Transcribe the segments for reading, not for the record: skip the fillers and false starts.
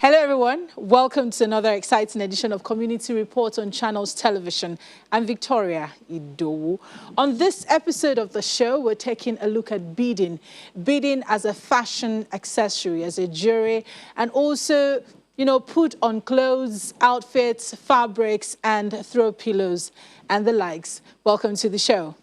Hello everyone, welcome to another exciting edition of Community Report on Channels Television. I'm Victoria Idowu. On this episode of the show, we're taking a look at beading. Beading as a fashion accessory, as a jewelry, and also, put on clothes, outfits, fabrics, and throw pillows and the likes. Welcome to the show.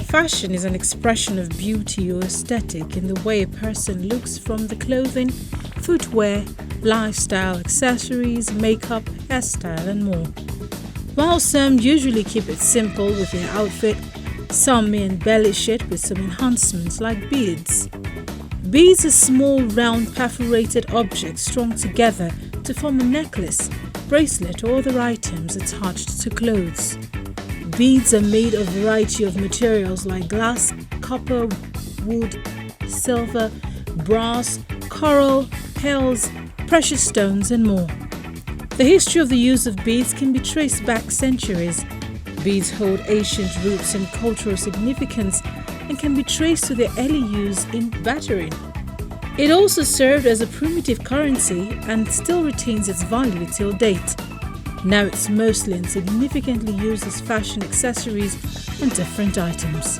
Fashion is an expression of beauty or aesthetic in the way a person looks, from the clothing, footwear, lifestyle, accessories, makeup, hairstyle, and more. While some usually keep it simple with their outfit, some may embellish it with some enhancements like beads. Beads are small, round, perforated objects strung together to form a necklace, bracelet, or other items attached to clothes. Beads are made of a variety of materials like glass, copper, wood, silver, brass, coral, pearls, precious stones, and more. The history of the use of beads can be traced back centuries. Beads hold ancient roots and cultural significance and can be traced to their early use in battering. It also served as a primitive currency and still retains its value till date. Now it's mostly and significantly used as fashion accessories and different items.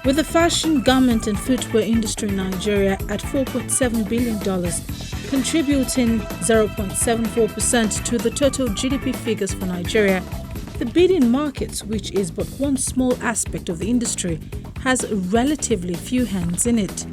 With the fashion, garment and footwear industry in Nigeria at $4.7 billion, contributing 0.74% to the total GDP figures for Nigeria, the beading market, which is but one small aspect of the industry, has relatively few hands in it.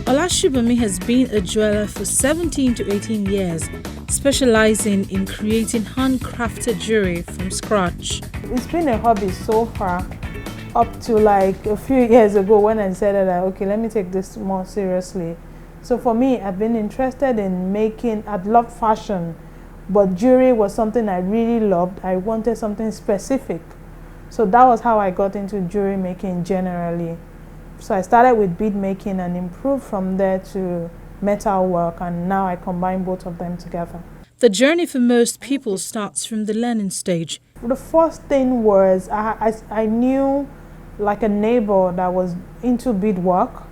Olashibami has been a jeweler for 17 to 18 years, specializing in creating handcrafted jewelry from scratch. It's been a hobby so far, up to like a few years ago when I decided that, okay, let me take this more seriously. So for me, I've been interested in I'd loved fashion, but jewelry was something I really loved. I wanted something specific. So that was how I got into jewelry making generally. So I started with bead making and improved from there to metal work, and now I combine both of them together. The journey for most people starts from the learning stage. The first thing was I knew like a neighbor that was into beadwork,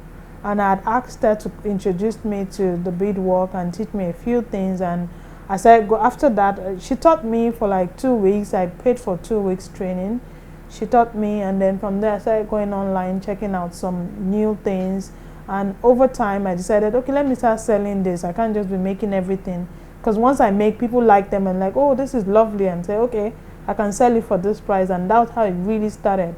and I had asked her to introduce me to the beadwork and teach me a few things, and I said after that she taught me for like 2 weeks. I paid for 2 weeks training. She taught me, and then from there I started going online, checking out some new things, and over time I decided, okay, let me start selling this. I can't just be making everything, because once I make, people like them and like, oh, this is lovely, and say, okay, I can sell it for this price, and that's how it really started.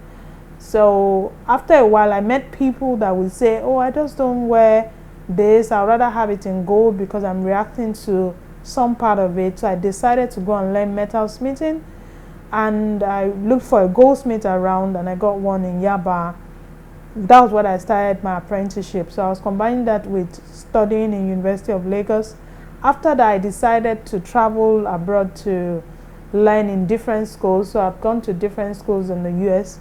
So after a while I met people that would say, oh, I just don't wear this, I'd rather have it in gold because I'm reacting to some part of it. So I decided to go and learn metal smithing. And I looked for a goldsmith around, and I got one in Yaba. That was when I started my apprenticeship. So I was combining that with studying in University of Lagos. After that, I decided to travel abroad to learn in different schools. So I've gone to different schools in the US,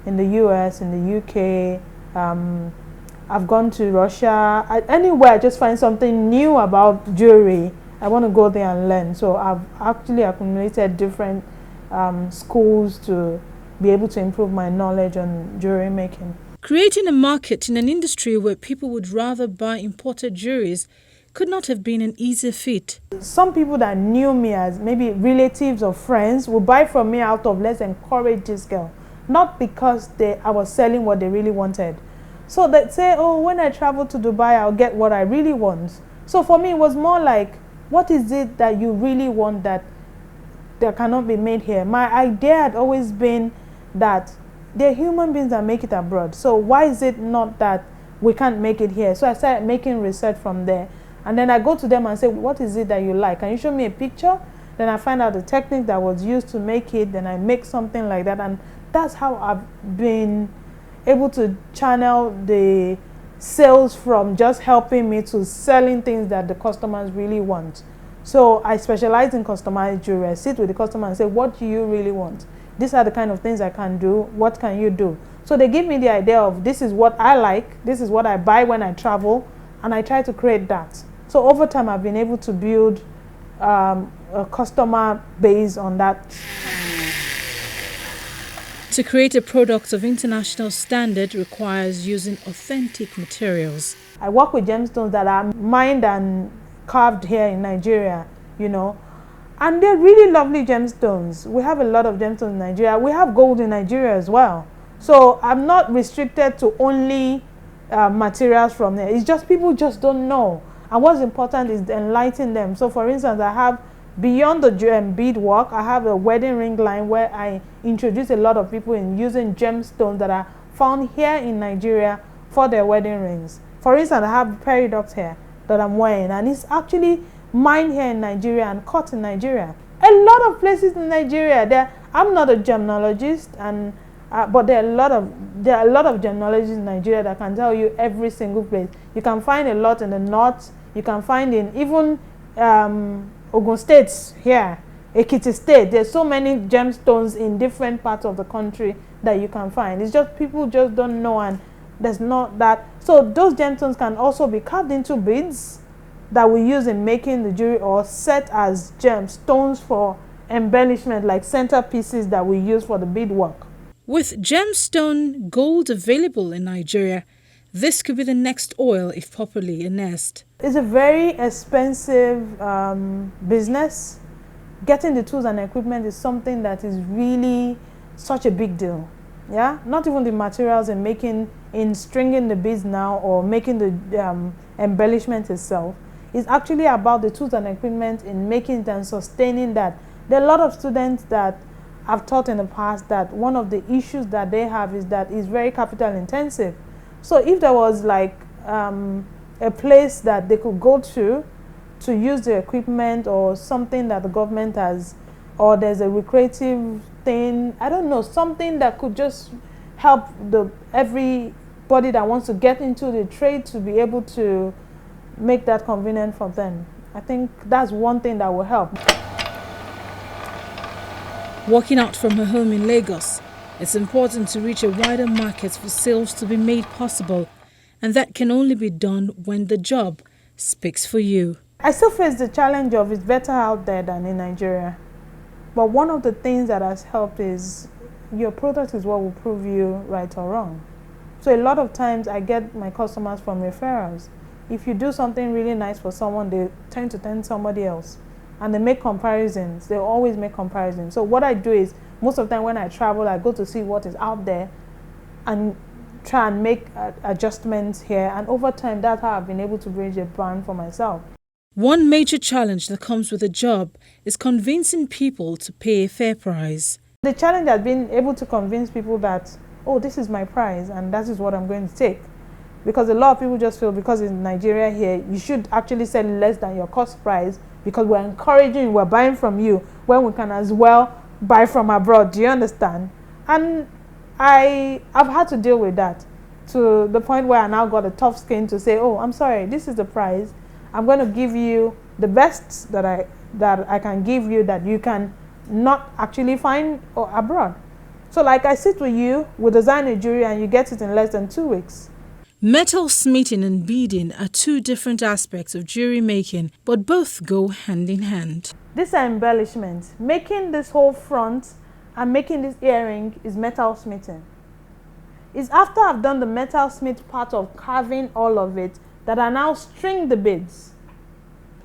in the UK. I've gone to Russia. Anywhere I just find something new about jewelry, I want to go there and learn. So I've actually accumulated different schools to be able to improve my knowledge on jewelry making. Creating a market in an industry where people would rather buy imported jewelries could not have been an easy feat. Some people that knew me as maybe relatives or friends would buy from me out of let's encourage this girl, not because I was selling what they really wanted. So they'd say, oh, when I travel to Dubai, I'll get what I really want. So for me, it was more like, what is it that you really want that cannot be made here? My idea had always been that they're human beings that make it abroad. So why is it not that we can't make it here? So I started making research from there. And then I go to them and say, what is it that you like? Can you show me a picture? Then I find out the technique that was used to make it. Then I make something like that. And that's how I've been able to channel the sales from just helping me to selling things that the customers really want. So I specialize in customized jewelry. I sit with the customer and say, what do you really want? these are the kind of things I can do, what can you do? So they give me the idea of this is what I like, this is what I buy when I travel, and I try to create that. So over time I've been able to build a customer base on that. To create a product of international standard requires using authentic materials. I work with gemstones that are mined and carved here in Nigeria, you know, and they're really lovely gemstones. We have a lot of gemstones in Nigeria. We have gold in Nigeria as well. So I'm not restricted to only materials from there. It's just people just don't know. And what's important is to enlighten them. So for instance, I have beyond the beadwork, I have a wedding ring line where I introduce a lot of people in using gemstones that are found here in Nigeria for their wedding rings. For instance, I have peridox here that I'm wearing, and it's actually mined here in Nigeria and cut in Nigeria. A lot of places in Nigeria. I'm not a gemologist, and but there are a lot of gemologists in Nigeria that can tell you every single place. You can find a lot in the north. You can find in even Ogun States here, Ekiti State. There's so many gemstones in different parts of the country that you can find. It's just people just don't know, and there's not that. So those gemstones can also be carved into beads that we use in making the jewelry, or set as gemstones for embellishment, like centerpieces that we use for the beadwork. With gemstone gold available in Nigeria, this could be the next oil if properly harnessed. It's a very expensive business. Getting the tools and equipment is something that is really such a big deal. Yeah, not even the materials in stringing the beads now, or making the embellishment itself. It's actually about the tools and equipment in making it and sustaining that. There are a lot of students that I've taught in the past that one of the issues that they have is that it's very capital intensive. So if there was like a place that they could go to use the equipment, or something that the government has, or there's a recreative thing, I don't know, something that could just help everybody that wants to get into the trade to be able to make that convenient for them. I think that's one thing that will help. Working out from her home in Lagos, it's important to reach a wider market for sales to be made possible, and that can only be done when the job speaks for you. I still face the challenge of it's better out there than in Nigeria. But one of the things that has helped is your product is what will prove you right or wrong. So a lot of times I get my customers from referrals. If you do something really nice for someone, they tend to tell somebody else. And they make comparisons. They always make comparisons. So what I do is, most of the time when I travel, I go to see what is out there and try and make adjustments here. And over time, that's how I've been able to bridge a brand for myself. One major challenge that comes with a job is convincing people to pay a fair price. The challenge has been able to convince people that, oh, this is my price and that is what I'm going to take. Because a lot of people just feel because in Nigeria here, you should actually sell less than your cost price, because we're encouraging, we're buying from you when we can as well buy from abroad. Do you understand? And I've had to deal with that to the point where I now got a tough skin to say, oh, I'm sorry, this is the price. I'm going to give you the best that I can give you, that you can not actually find abroad. So like I sit with you, we design a jewelry and you get it in less than 2 weeks. Metal smithing and beading are two different aspects of jewelry making, but both go hand in hand. These are embellishments. Making this whole front and making this earring is metal smithing. It's after I've done the metal smith part of carving all of it that I now string the beads.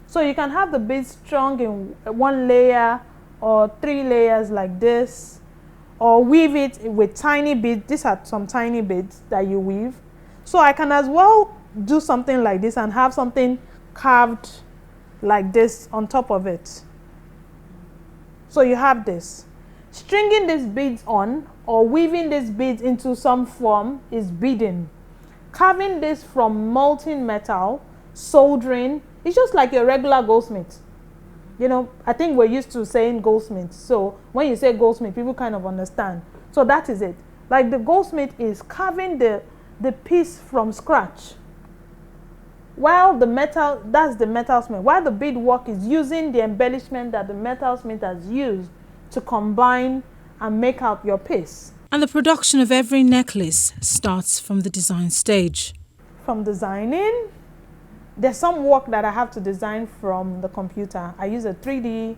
So you can have the beads strung in 1 layer or 3 layers like this, or weave it with tiny beads. These are some tiny beads that you weave. So I can as well do something like this and have something carved like this on top of it. So you have this. Stringing these beads on or weaving these beads into some form is beading. Carving this from molten metal, soldering, it's just like a regular goldsmith. You know, I think we're used to saying goldsmith. So when you say goldsmith, people kind of understand. So that is it. Like the goldsmith is carving the piece from scratch, while the metal, that's the metalsmith, while the beadwork is using the embellishment that the metalsmith has used to combine and make up your piece. And the production of every necklace starts from the design stage. From designing, there's some work that I have to design from the computer. I use a 3D,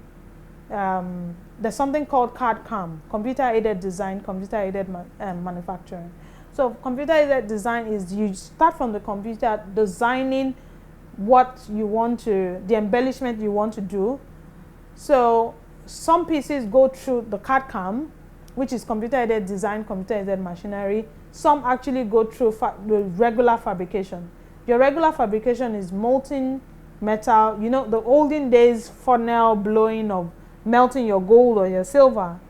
there's something called CAD/CAM, computer aided design, computer aided manufacturing. So computer aided design is you start from the computer designing what you want to, the embellishment you want to do. So some pieces go through the CAD/CAM, which is computer aided design, computer aided machinery. Some actually go through the regular fabrication. Your regular fabrication is molten metal, you know, the olden days funnel blowing of melting your gold or your silver,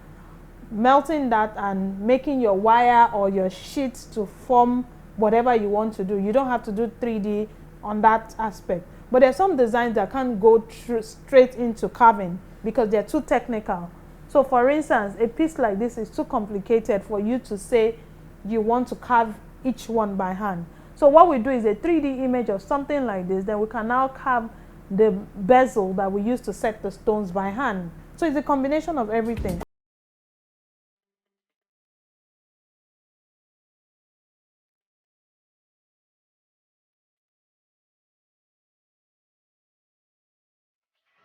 melting that and making your wire or your sheet to form whatever you want to do. You don't have to do 3D on that aspect. But there's some designs that can't go through straight into carving because they're too technical. So for instance, a piece like this is too complicated for you to say you want to carve each one by hand. So what we do is a 3D image of something like this, then we can now carve the bezel that we use to set the stones by hand. So it's a combination of everything.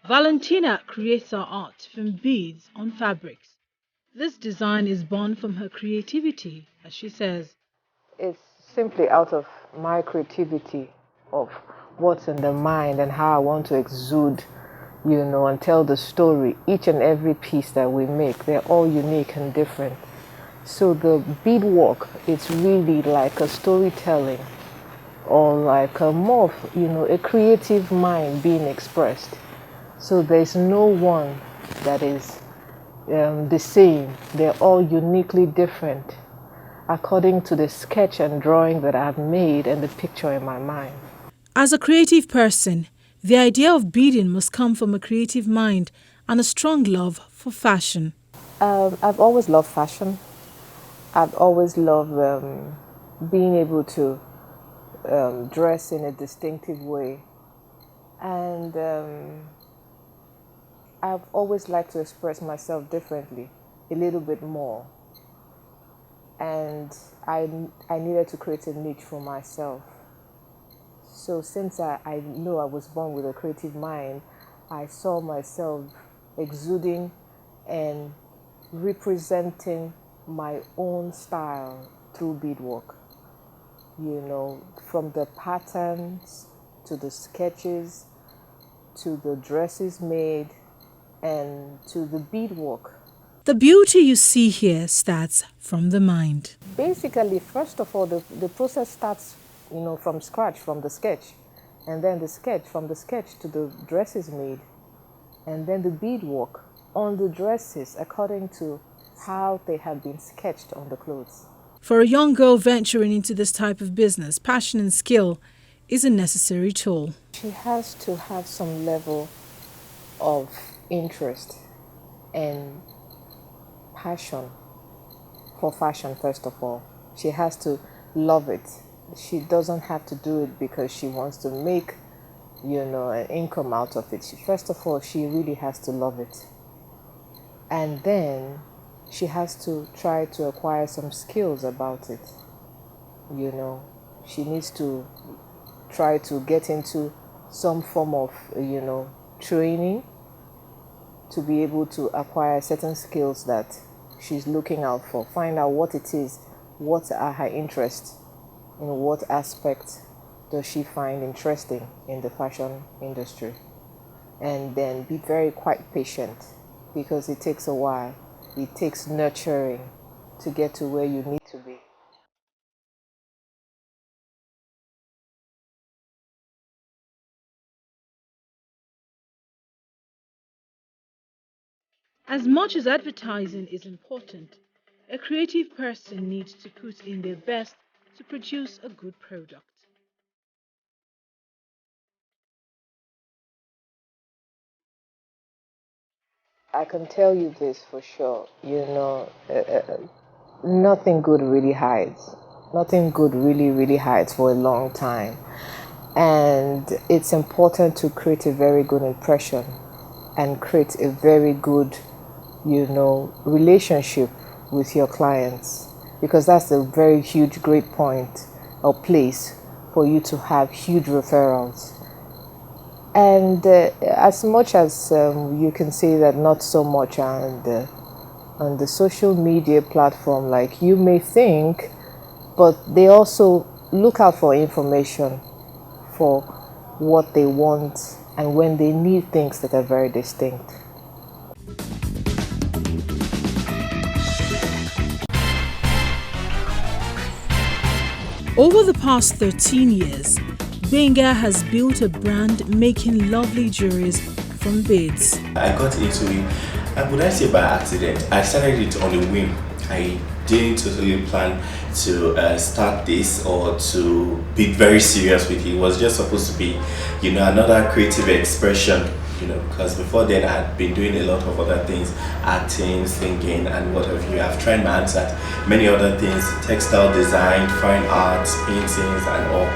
Valentina creates her art from beads on fabrics. This design is born from her creativity, as she says. It's simply out of my creativity of what's in the mind and how I want to exude, and tell the story. Each and every piece that we make, they're all unique and different. So the beadwork, it's really like a storytelling or like a more, a creative mind being expressed. So there's no one that is the same. They're all uniquely different according to the sketch and drawing that I've made and the picture in my mind. As a creative person, the idea of beading must come from a creative mind and a strong love for fashion. I've always loved fashion. I've always loved being able to dress in a distinctive way. And I've always liked to express myself differently, a little bit more. And I needed to create a niche for myself. So since I know I was born with a creative mind, I saw myself exuding and representing my own style through beadwork. From the patterns to the sketches to the dresses made and to the beadwork. The beauty you see here starts from the mind. Basically, first of all, the process starts, from scratch, from the sketch. And then from the sketch to the dresses made. And then the beadwork on the dresses according to how they have been sketched on the clothes. For a young girl venturing into this type of business, passion and skill is a necessary tool. She has to have some level of interest and passion for fashion. First of all, she has to love it. She doesn't have to do it because she wants to make an income out of it. First of all, she really has to love it, and then she has to try to acquire some skills about it. She needs to try to get into some form of training to be able to acquire certain skills that she's looking out for. Find out what it is, what are her interests, in what aspect does she find interesting in the fashion industry. And then be quite patient, because it takes a while. It takes nurturing to get to where you need to be. As much as advertising is important, a creative person needs to put in their best to produce a good product. I can tell you this for sure, nothing good really hides. Nothing good really, really hides for a long time. And it's important to create a very good impression and create a very good relationship with your clients, because that's a very huge, great point or place for you to have huge referrals. And as much as you can say that not so much on the social media platform like you may think, but they also look out for information for what they want and when they need things that are very distinct. Over the past 13 years, Benga has built a brand making lovely jewelries from beads. I got into it, would I say by accident? I started it on a whim. I didn't totally plan to start this or to be very serious with it. It was just supposed to be, another creative expression, because before then I had been doing a lot of other things, acting, singing, and what have you. I've tried my hands at many other things, textile design, fine arts, paintings, and all.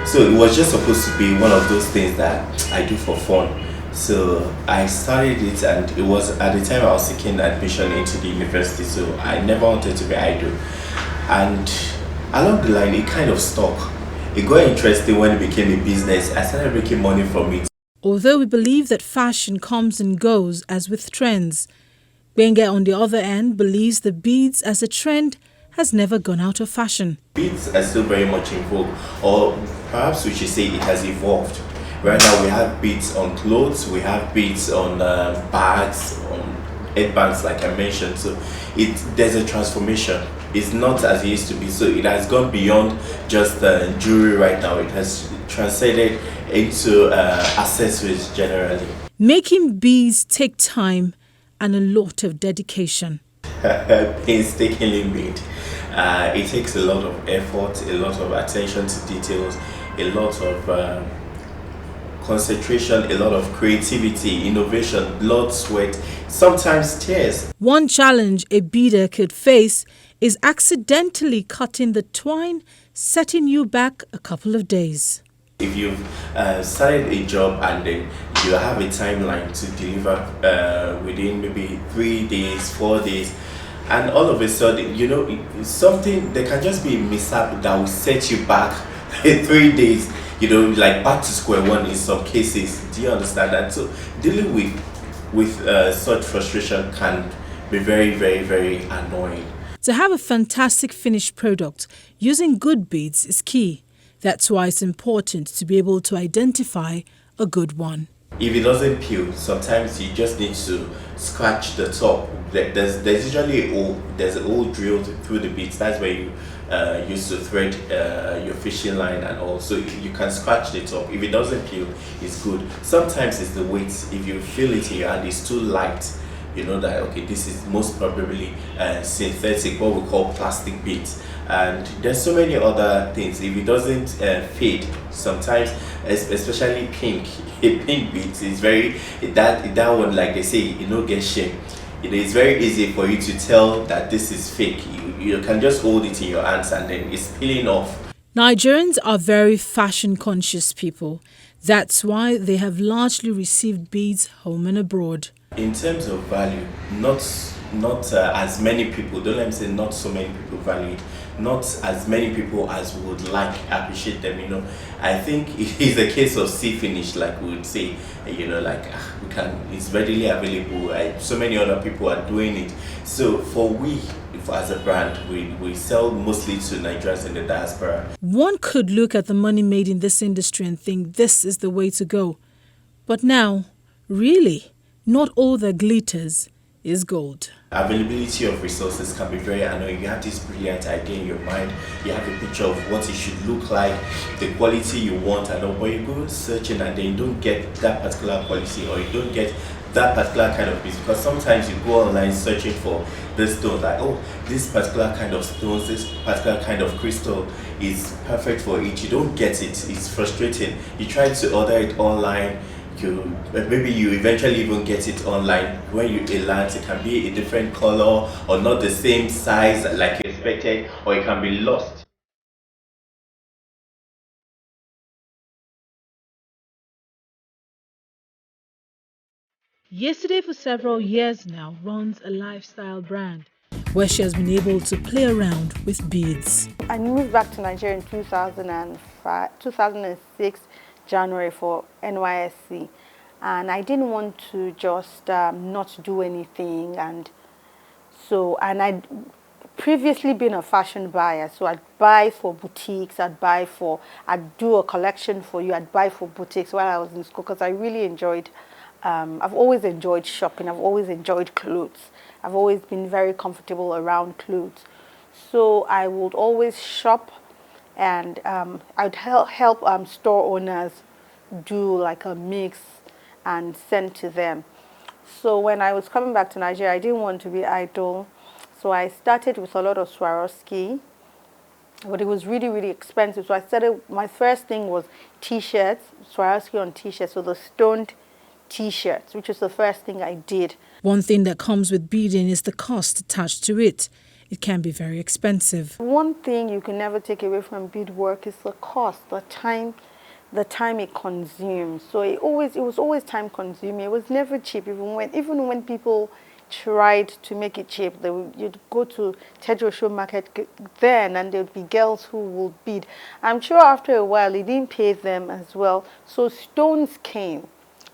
So it was just supposed to be one of those things that I do for fun. So I started it, and it was at the time I was seeking admission into the university, so I never wanted to be idle. And along the line, it kind of stuck. It got interesting when it became a business. I started making money from it. Although we believe that fashion comes and goes as with trends, Benga, on the other end, believes the beads as a trend has never gone out of fashion. Beads are still very much in vogue, or perhaps we should say it has evolved. Right now we have beads on clothes, we have beads on bags, on headbands like I mentioned. So there's a transformation. It's not as it used to be. So it has gone beyond just jewelry right now. It has transcended into accessories generally. Making beads take time and a lot of dedication. Painstakingly made. It takes a lot of effort, a lot of attention to details, a lot of concentration, a lot of creativity, innovation, blood, sweat, sometimes tears. One challenge a beader could face is accidentally cutting the twine, setting you back a couple of days. If you've started a job and then you have a timeline to deliver within maybe 3 days, 4 days, and all of a sudden, something, there can just be a mishap that will set you back 3 days, like back to square one in some cases. Do you understand that? So dealing with such frustration can be very, very, very annoying. To have a fantastic finished product, using good beads is key. That's why it's important to be able to identify a good one. If it doesn't peel, sometimes you just need to scratch the top. There's usually there's a hole drilled through the beads. That's where you use to thread your fishing line and all. So you can scratch the top. If it doesn't peel, it's good. Sometimes it's the weight. If you feel it in your hand, it's too light. You know that, okay, this is most probably synthetic, what we call plastic beads. And there's so many other things. If it doesn't fade, sometimes, especially pink beads, is very, that one, like they say, get shame. It's very easy for you to tell that this is fake. You can just hold it in your hands and then it's peeling off. Nigerians are very fashion conscious people. That's why they have largely received beads home and abroad. In terms of value, not as many people, don't let me say not so many people value it, not as many people as would like appreciate them. I think it is a case of see finish, like we would say, it's readily available. So many other people are doing it. So as a brand, we sell mostly to Nigerians in the diaspora. One could look at the money made in this industry and think this is the way to go. But now, really, not all that glitters is gold. Availability of resources can be very annoying. You have this brilliant idea in your mind, you have a picture of what it should look like, the quality you want and all, but you go searching and then you don't get that particular quality, or you don't get that particular kind of piece, because sometimes you go online searching for this stone, like, oh, this particular kind of stones, this particular kind of crystal is perfect for it. You don't get it. It's frustrating. You try to order it online, maybe you eventually even get it online. When it lands, it can be a different color or not the same size like you expected, or it can be lost. Yesterday, for several years now, runs a lifestyle brand where she has been able to play around with beads. I moved back to Nigeria in 2006, January for NYSC. And I didn't want to just not do anything. And I'd previously been a fashion buyer. So I'd buy for boutiques, I'd do a collection for you, I'd buy for boutiques while I was in school because I really enjoyed, I've always enjoyed shopping, I've always enjoyed clothes. I've always been very comfortable around clothes. So I would always shop and I'd help store owners do like a mix and send to them. So when I was coming back to Nigeria, I didn't want to be idle. So I started with a lot of Swarovski, but it was really, really expensive. So I started, my first thing was T-shirts, Swarovski on T-shirts, so the stoned T-shirts, which was the first thing I did. One thing that comes with beading is the cost attached to it. It can be very expensive. One thing you can never take away from beadwork is the cost, the time it consumes. So it was always time consuming. It was never cheap. Even when people tried to make it cheap, you'd go to Tedro Show Market then, and there'd be girls who would bead. I'm sure after a while it didn't pay them as well. So stones came,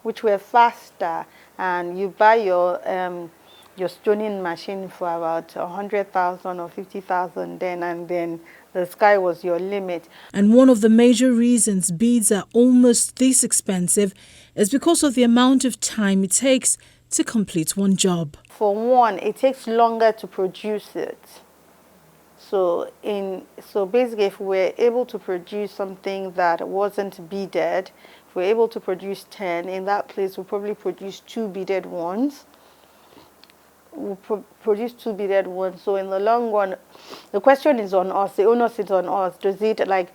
which were faster, and you buy your stoning machine for about 100,000 or 50,000 then, and then the sky was your limit. And one of the major reasons beads are almost this expensive is because of the amount of time it takes to complete one job. For one, it takes longer to produce it. So basically, if we're able to produce something that wasn't beaded, if we're able to produce 10, in that place we'll probably produce 2 beaded ones. Produce 2 beaded ones. So in the long run, the question is on us. The onus is on us. Does it, like,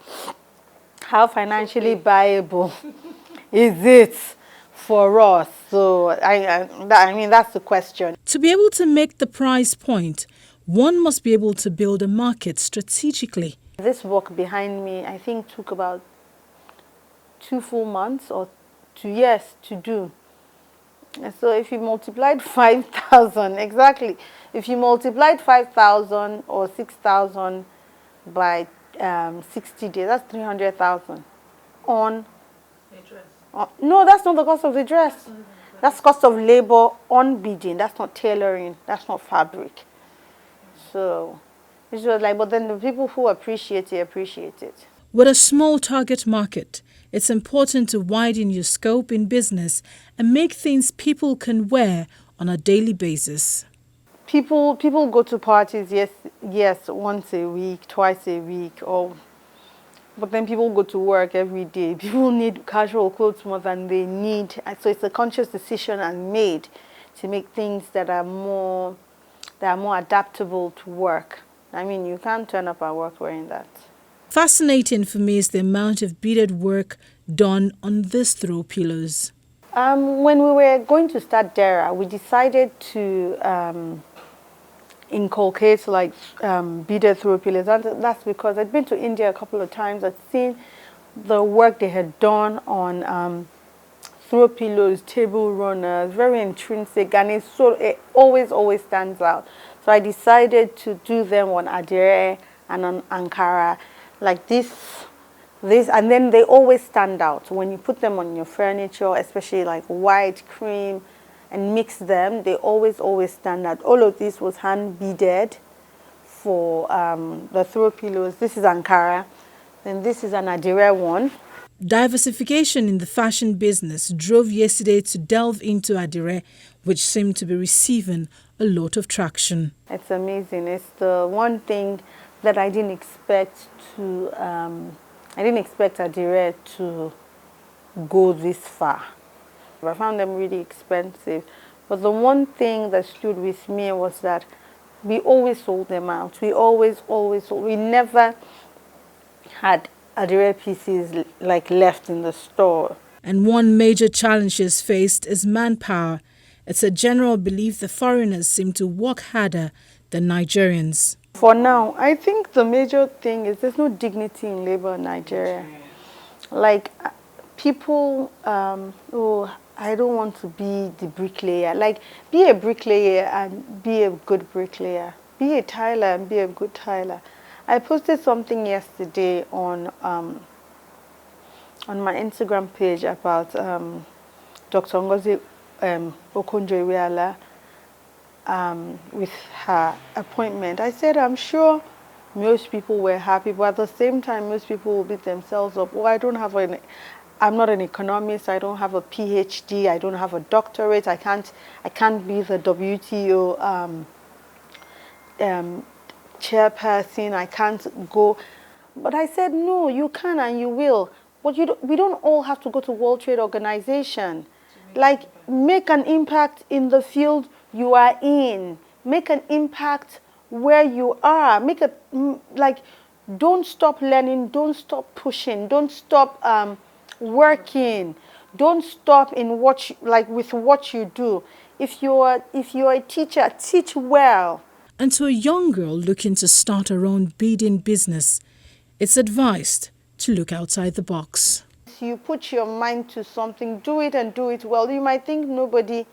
how financially viable is it for us? So I mean that's the question. To be able to make the price point, one must be able to build a market strategically. This work behind me, I think, took about 2 full months or 2 years to do. So if you multiplied 5,000, exactly, if you multiplied 5,000 or 6,000 by 60 days, that's 300,000 on a dress. No, that's not the cost of the dress. That's cost of labor on beading. That's not tailoring. That's not fabric. So it's just like, but then the people who appreciate it. With a small target market, it's important to widen your scope in business and make things people can wear on a daily basis. People go to parties, yes, once a week, twice a week, but then people go to work every day. People need casual clothes more than they need. So it's a conscious decision I made to make things that are more adaptable to work. I mean, you can't turn up at work wearing that. Fascinating for me is the amount of beaded work done on these throw pillows. When we were going to start Dera, we decided to inculcate beaded throw pillows. And that's because I'd been to India a couple of times. I'd seen the work they had done on throw pillows, table runners, very intrinsic, and it always stands out. So I decided to do them on Adire and on Ankara. Like this, and then they always stand out. When you put them on your furniture, especially like white, cream, and mix them, they always stand out. All of this was hand beaded for the throw pillows. This is Ankara, then this is an Adire one. Diversification in the fashion business drove yesterday to delve into Adire, which seemed to be receiving a lot of traction. It's amazing. It's the one thing that I didn't expect Adire to go this far. I found them really expensive. But the one thing that stood with me was that we always sold them out. We always sold. We never had Adire pieces like left in the store. And one major challenge she has faced is manpower. It's a general belief the foreigners seem to work harder than Nigerians. For now, I think the major thing is there's no dignity in labor in Nigeria. Like people who I don't want to be the bricklayer. Like, be a bricklayer and be a good bricklayer. Be a tiler and be a good tiler. I posted something yesterday on my Instagram page about Dr. Ngozi Okonjo-Iweala with her appointment. I said, I'm sure most people were happy, but at the same time, most people will beat themselves up. Oh, I'm not an economist. I don't have a PhD. I don't have a doctorate. I can't be the WTO chairperson. I can't go. But I said, no, you can and you will. But we don't all have to go to World Trade Organization. Like, make an impact in the field you are in. Make an impact where you are. Don't stop learning. Don't stop pushing. Don't stop working. Don't stop in with what you do. If you're a teacher, teach well. And to a young girl looking to start her own beading business, it's advised to look outside the box. You put your mind to something, do it and do it well. You might think nobody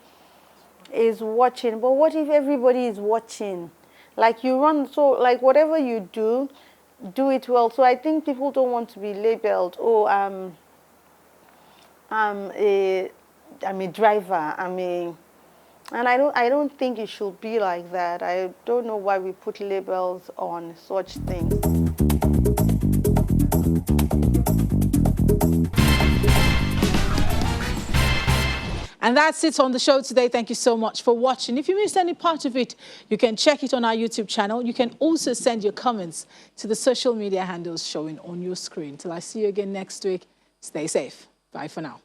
is watching, but what if everybody is watching? Like, you run, so like whatever you do, do it well. So I think people don't want to be labeled, oh, I'm a driver, and I don't think it should be like that. I don't know why we put labels on such things. And that's it on the show today. Thank you so much for watching. If you missed any part of it, you can check it on our YouTube channel. You can also send your comments to the social media handles showing on your screen. Till I see you again next week, stay safe. Bye for now.